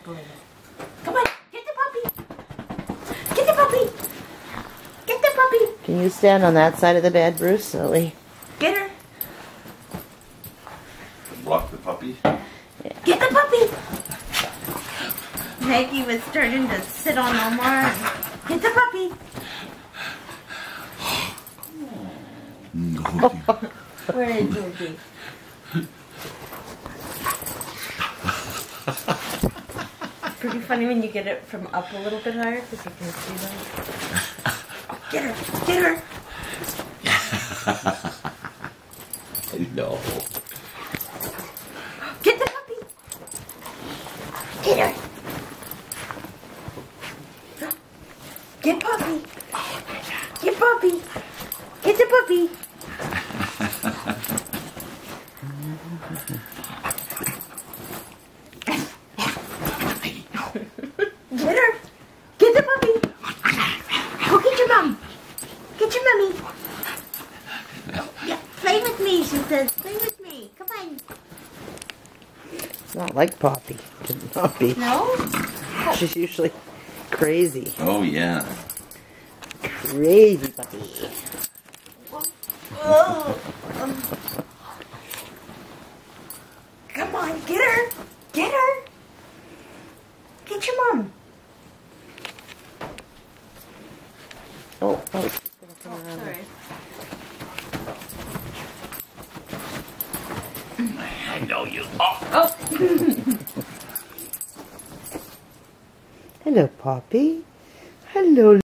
Come on, get the puppy. Get the puppy. Get the puppy. Can you stand on that side of the bed, Bruce, so we... Get her. Block the puppy. Get the puppy. Maggie was starting to sit on Omar. Get the puppy. No. Where is Georgie? Pretty funny when you get it from up a little bit higher because you can see them. Get her! Get her! No. Get the puppy! Get her! Get puppy! Get puppy! Get the puppy! Get her! Get the puppy! Go get your mom! Get your mommy! Yeah, play with me, she says. Play with me. Come on. It's not like Poppy. Poppy. No? She's usually crazy. Oh, yeah. Crazy puppy. Oh. Come on, get her! Get her! Get your mom! Oh, sorry. I know you. Oh. Hello, Poppy. Hello.